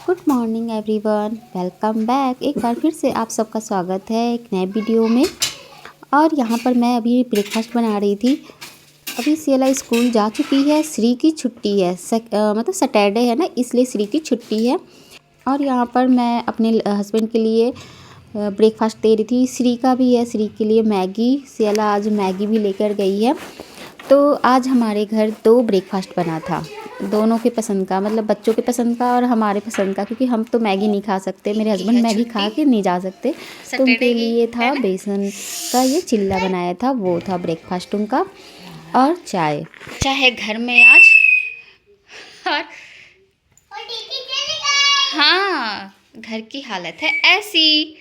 Good morning everyone, welcome back. एक बार फिर से आप सबका स्वागत है एक नए वीडियो में। और यहाँ पर मैं अभी ब्रेकफास्ट बना रही थी। अभी सियला स्कूल जा चुकी है, श्री की छुट्टी है, मतलब सैटरडे है ना, इसलिए श्री की छुट्टी है। और यहाँ पर मैं अपने हस्बैंड के लिए ब्रेकफास्ट दे रही थी। श्री का भी है, श्री के लिए मैगी। सियला आज मैगी भी लेकर गई है। तो आज हमारे घर 2 ब्रेकफास्ट बना था, दोनों के पसंद का, मतलब बच्चों के पसंद का और हमारे पसंद का, क्योंकि हम तो मैगी नहीं खा सकते, मेरे हस्बैंड मैगी खा के नहीं जा सकते। तो उनके लिए था बेसन का ये चिल्ला बनाया था, वो था ब्रेकफास्ट उनका। और चाय घर में आज। और हाँ, घर की हालत है ऐसी।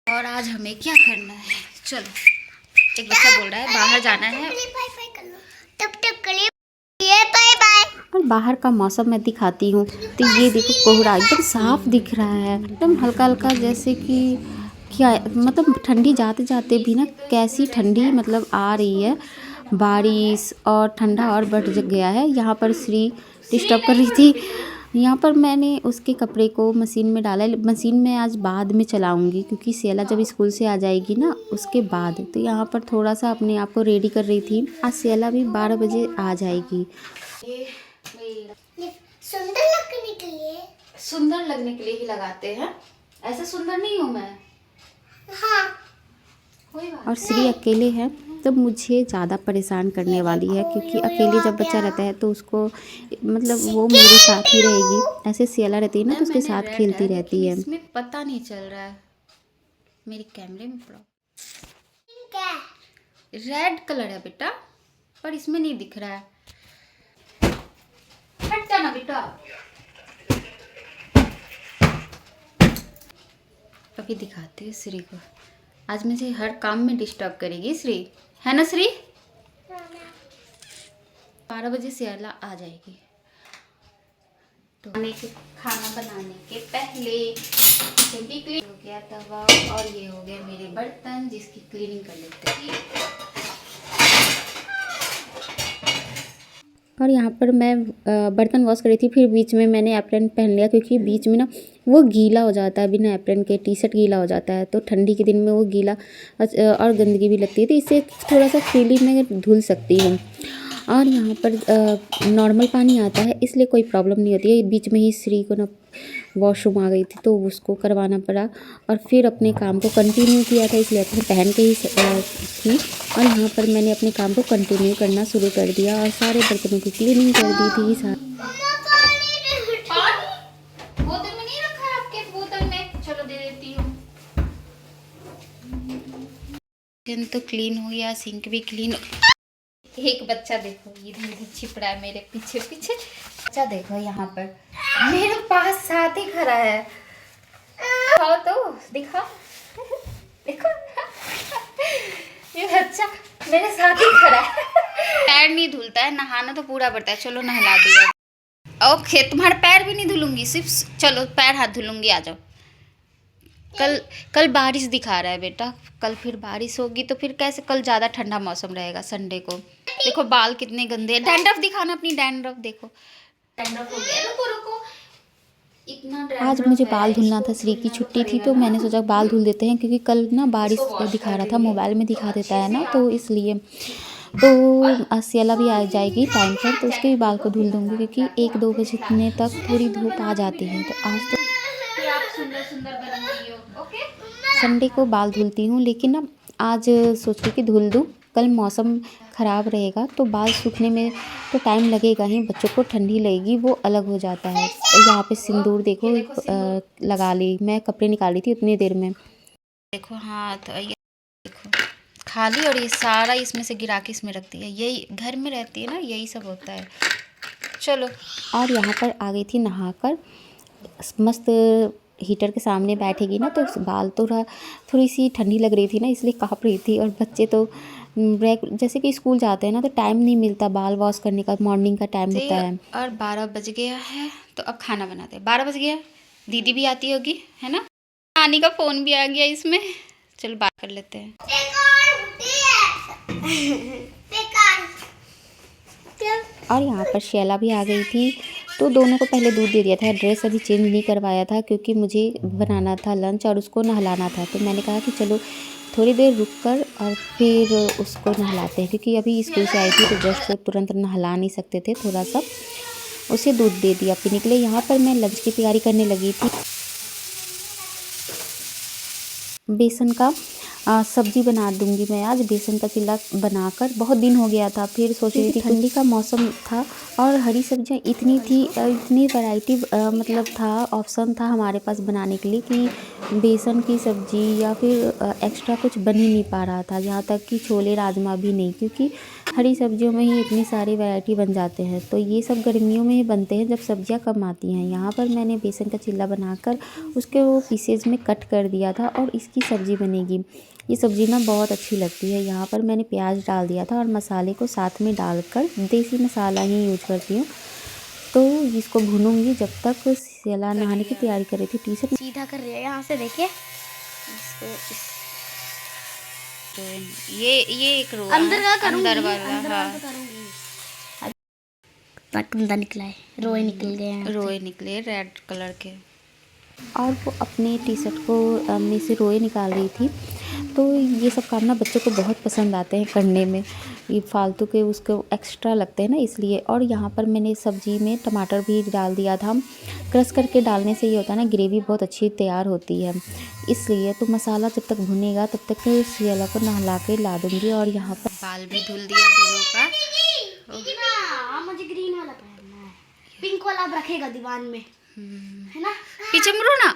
और आज हमें क्या करना है, चलो। एक बच्चा बोल रहा है बाहर जाना है, और बाहर का मौसम मैं दिखाती हूँ। तो ये देखो, कोहरा एकदम साफ दिख रहा है, एकदम हल्का हल्का, जैसे कि क्या मतलब ठंडी जाते जाते भी ना, कैसी ठंडी मतलब आ रही है, बारिश और ठंडा और बढ़ गया है। यहाँ पर श्री डिस्टर्ब कर रही थी। यहाँ पर मैंने उसके कपड़े को मशीन में डाला है। मशीन में आज बाद में चलाऊंगी, क्योंकि सियला जब स्कूल से आ जाएगी ना उसके बाद। तो यहाँ पर थोड़ा सा अपने आप को रेडी कर रही थी। आज सियला भी 12 बजे आ जाएगी। सुंदर लगने के लिए ही लगाते हैं, ऐसे सुंदर नहीं हूँ मैं। हाँ। और श्री अकेले है तो मुझे ज़्यादा परेशान करने वाली है, क्योंकि अकेले जब बच्चा रहता है तो उसको मतलब वो मेरे साथ ही रहेगी। ऐसे सियला रहती है ना तो उसके साथ खेलती रहती है। इसमें पता नहीं चल रहा है, मेरे कैमरे में रेड कलर है बेटा, पर इसमें नहीं दिख रहा है। हट जाना बेटा। अभी दिखाते हैं श्री को। आज मुझे हर काम में डिस्टर्ब करेगी श्री, है ना श्री? 12 बजे सियला आ जाएगी। तो खाना बनाने के पहले किचन की क्लीन हो गया तवा, और ये हो गया मेरे बर्तन, जिसकी क्लीनिंग कर लेते हैं। और यहाँ पर मैं बर्तन वॉश कर रही थी, फिर बीच में मैंने एप्रन पहन लिया, क्योंकि बीच में ना वो गीला हो जाता है, बिना एप्रन के टी शर्ट गीला हो जाता है। तो ठंडी के दिन में वो गीला और गंदगी भी लगती है, तो इससे थोड़ा सा फ्रीली मैं धुल सकती हूँ। और यहाँ पर नॉर्मल पानी आता है, इसलिए कोई प्रॉब्लम नहीं होती है। बीच में ही श्री को ना वॉशरूम आ गई थी, तो उसको करवाना पड़ा, और फिर अपने काम को कंटिन्यू किया था, इसलिए अपने पहन के ही थी। और यहाँ पर मैंने अपने काम को कंटिन्यू करना शुरू कर दिया, और सारे बर्तनों की क्लीनिंग कर दी थी। बोतल में नहीं रखा है आपके, बोतल में, चलो दे देती हूँ। किचन तो क्लीन हो गया, सिंक भी क्लीन। एक बच्चा देखो इधर इधर छिप रहा है मेरे पीछे पीछे। बच्चा देखो यहाँ पर मेरे पास साथ ही खड़ा है। दिखाओ तो दिखाओ, देखो ये बच्चा मेरे साथ ही खड़ा है। पैर नहीं धुलता है, नहाना तो पूरा पड़ता है। चलो नहला दिया। ओके, तुम्हारे पैर भी नहीं धुलूंगी, सिर्फ चलो पैर हाथ धुलूंगी, आ जाओ। कल बारिश दिखा रहा है बेटा, कल फिर बारिश होगी तो फिर कैसे, कल ज़्यादा ठंडा मौसम रहेगा संडे को। देखो बाल कितने गंदे हैं, डैंड्रफ दिखाना अपनी डैंड्रफ, देखो डैंड्रफ हो गया। रुको रुको, इतना आज मुझे बाल धुलना था, श्री की छुट्टी थी, तो मैंने सोचा बाल धुल देते हैं, क्योंकि कल ना बारिश दिखा रहा था, मोबाइल में दिखा देता है ना, तो इसलिए। तो सियला भी आ जाएगी टाइम पर, तो उसके भी बाल को धुल दूँगी, क्योंकि 1-2 बजे तक थोड़ी धूप आ जाती है। तो आज तो संडे को बाल धुलती हूँ, लेकिन ना आज सोच रही कि धुल दूँ। कल मौसम ख़राब रहेगा तो बाल सूखने में तो टाइम लगेगा ही, बच्चों को ठंडी लगेगी, वो अलग हो जाता है। यहाँ पे सिंदूर देखो लगा ली, मैं कपड़े निकाली थी उतनी देर में। देखो हाथ, ये देखो खाली, और ये सारा इसमें से गिरा के इसमें रखती है। यही घर में रहती है ना, यही सब होता है। चलो, और यहाँ पर आ गई थी नहाकर, मस्त हीटर के सामने बैठेगी ना, तो बाल तो थोड़ी सी ठंडी लग रही थी ना, इसलिए काँप रही थी। और बच्चे तो ब्रेक जैसे कि स्कूल जाते हैं ना, तो टाइम नहीं मिलता बाल वॉश करने का, मॉर्निंग का टाइम होता है। और 12 बज गया है, तो अब खाना बनाते हैं। 12 बज गया, दीदी भी आती होगी, है ना? नानी का फ़ोन भी आ गया इसमें, चलो बात कर लेते हैं। और यहाँ पर शैला भी आ गई थी, तो दोनों को पहले दूध दे दिया था। ड्रेस अभी चेंज नहीं करवाया था क्योंकि मुझे बनाना था लंच और उसको नहलाना था, तो मैंने कहा कि चलो थोड़ी देर रुक कर और फिर उसको नहलाते हैं, क्योंकि अभी स्कूल से आई थी तो जस्ट तुरंत नहला नहीं सकते थे, थोड़ा सा उसे दूध दे दिया पीने के लिए। यहाँ पर मैं लंच की तैयारी करने लगी थी। बेसन का सब्जी बना दूंगी मैं आज। बेसन का चिल्ला बनाकर बहुत दिन हो गया था, फिर सोच रही थी ठंडी का मौसम था और हरी सब्जियां इतनी थी, इतनी वैरायटी मतलब था, ऑप्शन था हमारे पास बनाने के लिए कि बेसन की सब्जी या फिर एक्स्ट्रा कुछ बन ही नहीं पा रहा था। यहाँ तक कि छोले राजमा भी नहीं, क्योंकि हरी सब्जियों में ही इतनी सारी वैरायटी बन जाते हैं। तो ये सब गर्मियों में ही बनते हैं जब सब्जियां कम आती हैं। यहाँ पर मैंने बेसन का चिल्ला बनाकर उसके वो पीसेज में कट कर दिया था और इसकी सब्ज़ी बनेगी। ये सब्ज़ी ना बहुत अच्छी लगती है। यहाँ पर मैंने प्याज डाल दिया था और मसाले को साथ में डालकर देसी मसाला ही यूज करती हूँ। तो इसको भूनूंगी जब तक शैला नहाने की तैयारी कर रही थी। टी शर्ट सीधा कर रही है यहाँ से, देखिए ये एक रो अंदर का करूंगी, अंदर वाला हाँ। करूंगी। गंदा निकला है, रोए निकल गए हैं, रोए निकले रेड कलर के। और वो अपने टी शर्ट को में से रोए निकाल रही थी। तो ये सब काम ना बच्चों को बहुत पसंद आते हैं करने में, ये फालतू के उसको एक्स्ट्रा लगते हैं ना, इसलिए। और यहाँ पर मैंने सब्ज़ी में टमाटर भी डाल दिया था। क्रश करके डालने से ये होता है ना, ग्रेवी बहुत अच्छी तैयार होती है, इसलिए। तो मसाला जब तक भुनेगा तब तक शैला को नहला के ला दूँगी। और यहाँ पर बाल भी धुल दिया दोनों का। मुझे ग्रीन वाला पहनना है, पिंक वाला आप रखेगा दीवान में, है ना। पीछे मुड़ो ना,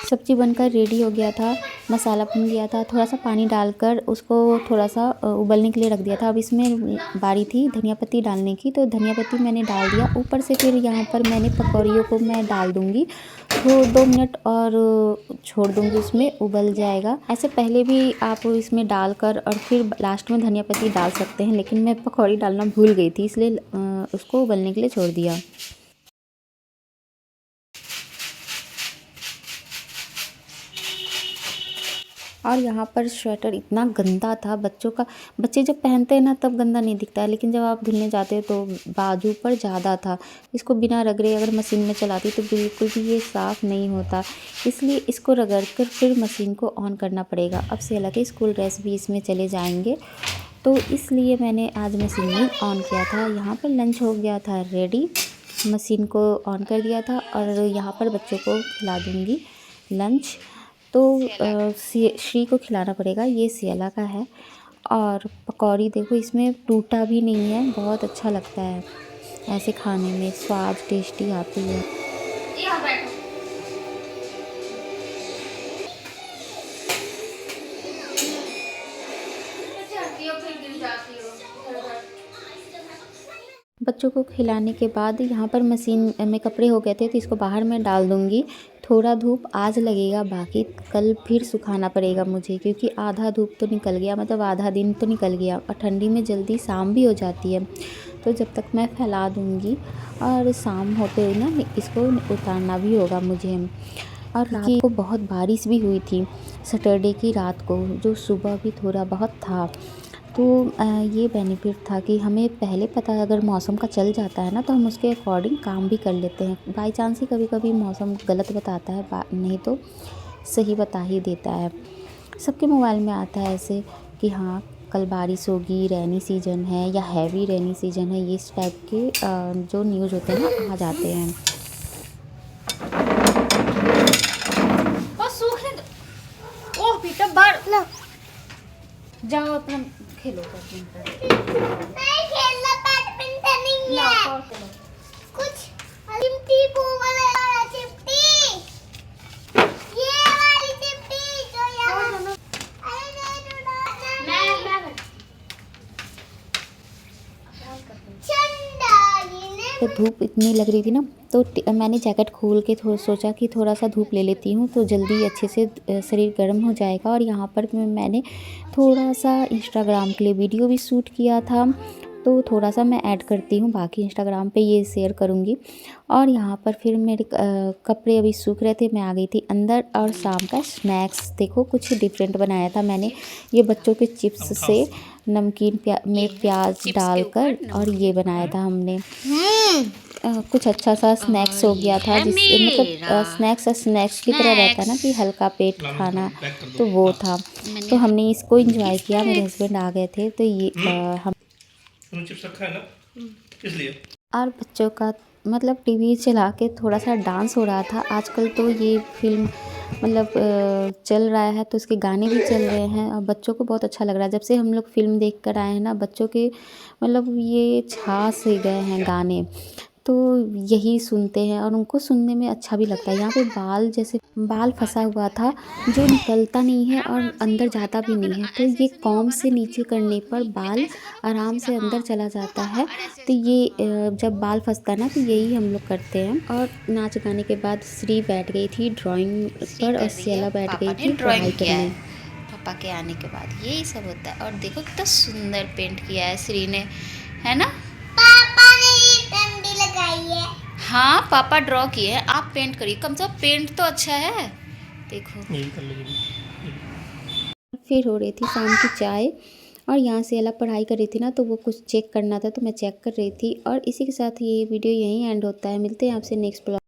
सब्जी बनकर रेडी हो गया था, मसाला भुन गया था। थोड़ा सा पानी डालकर उसको थोड़ा सा उबलने के लिए रख दिया था। अब इसमें बारी थी धनिया पत्ती डालने की, तो धनिया पत्ती मैंने डाल दिया ऊपर से। फिर यहाँ पर मैंने पकौड़ियों को मैं डाल दूँगी, तो 2 मिनट और छोड़ दूँगी, उसमें उबल जाएगा। ऐसे पहले भी आप इसमें डालकर और फिर लास्ट में धनिया पत्ती डाल सकते हैं, लेकिन मैं पकौड़ी डालना भूल गई थी, इसलिए उसको उबलने के लिए छोड़ दिया। और यहाँ पर स्वेटर इतना गंदा था बच्चों का। बच्चे जब पहनते हैं ना तब गंदा नहीं दिखता है, लेकिन जब आप धुलने जाते हो तो बाजू पर ज़्यादा था। इसको बिना रगड़े अगर मशीन में चलाती तो बिल्कुल भी ये साफ़ नहीं होता, इसलिए इसको रगड़ कर फिर मशीन को ऑन करना पड़ेगा। अब शैला के स्कूल ड्रेस भी इसमें चले जाएंगे, तो इसलिए मैंने आज मशीन में ऑन किया था। यहाँ पर लंच हो गया था रेडी, मशीन को ऑन कर दिया था और यहाँ पर बच्चों को खिला दूँगी लंच। तो श्री को खिलाना पड़ेगा, ये शैला का है। और पकौड़ी देखो इसमें टूटा भी नहीं है, बहुत अच्छा लगता है ऐसे खाने में, स्वाद टेस्टी आती है। बच्चों को खिलाने के बाद यहाँ पर मशीन में कपड़े हो गए थे, तो इसको बाहर में डाल दूँगी। थोड़ा धूप आज लगेगा, बाकी कल फिर सुखाना पड़ेगा मुझे, क्योंकि आधा धूप तो निकल गया, मतलब आधा दिन तो निकल गया और ठंडी में जल्दी शाम भी हो जाती है। तो जब तक मैं फैला दूँगी और शाम होते हुए ना इसको उतारना भी होगा मुझे। और रात को बहुत बारिश भी हुई थी सैटरडे की रात को, जो सुबह भी थोड़ा बहुत था। तो ये बेनिफिट था कि हमें पहले पता अगर मौसम का चल जाता है ना, तो हम उसके अकॉर्डिंग काम भी कर लेते हैं। बाई चांस ही कभी कभी मौसम गलत बताता है, नहीं तो सही बता ही देता है। सबके मोबाइल में आता है ऐसे कि हाँ कल बारिश होगी, रेनी सीजन है या हैवी रेनी सीजन है, ये इस टाइप के जो न्यूज़ होते हैं ना आ जाते हैं। ओह बेटा बाहर लो, जाओ अपना खेलो नहीं खेलना, बैडमिंटन नहीं है, कुछ चिमटी को वाला चिमटी, ये वाली चिमटी जो यहाँ तो धूप इतनी लग रही थी ना, तो मैंने जैकेट खोल के सोचा कि थोड़ा सा धूप ले लेती हूँ तो जल्दी अच्छे से शरीर गर्म हो जाएगा। और यहाँ पर मैंने थोड़ा सा इंस्टाग्राम के लिए वीडियो भी शूट किया था, तो थोड़ा सा मैं ऐड करती हूँ, बाकी इंस्टाग्राम पे ये शेयर करूँगी। और यहाँ पर फिर मेरे कपड़े अभी सूख रहे थे, मैं आ गई थी अंदर। और शाम का स्नैक्स देखो कुछ डिफरेंट बनाया था मैंने। ये बच्चों के चिप्स से नमकीन में प्याज डालकर और ये बनाया था हमने। कुछ अच्छा सा स्नैक्स हो गया था, जिस मतलब स्नैक्स की तरह रहता है ना कि हल्का पेट खाना, तो वो था। तो हमने इसको एंजॉय किया। मेरे हस्बैंड आ गए थे तो ये हम चिप्स रखा है ना, इसलिए। और बच्चों का मतलब टीवी चला के थोड़ा सा डांस हो रहा था। आजकल तो ये फिल्म मतलब चल रहा है तो उसके गाने भी चल रहे हैं और बच्चों को बहुत अच्छा लग रहा है। जब से हम लोग फिल्म देख कर आए हैं ना, बच्चों के मतलब ये छा से गए हैं गाने, तो यही सुनते हैं और उनको सुनने में अच्छा भी लगता है। यहाँ पे बाल फंसा हुआ था जो निकलता नहीं है और अंदर जाता भी नहीं है, तो ये कॉम से नीचे करने पर बाल आराम से अंदर चला जाता है। तो ये जब बाल फंसता है ना, तो यही हम लोग करते हैं। और नाच गाने के बाद श्री बैठ गई थी ड्राइंग पर और सियाला बैठ गई थी पढ़ाई करने। पापा के आने के बाद यही सब होता है। और देखो कितना सुंदर पेंट किया है श्री ने, है ना? पापा ने डंडी लगाई है। हाँ पापा ड्रॉ किए हैं, आप पेंट करिए, कम से कम पेंट तो अच्छा है। देखो यही कर लीजिए। फिर हो रही थी शाम की चाय और यहाँ से अलग पढ़ाई कर रही थी ना, तो वो कुछ चेक करना था तो मैं चेक कर रही थी। और इसी के साथ ये वीडियो यहीं एंड होता है। मिलते हैं आपसे नेक्स्ट ब्लॉग।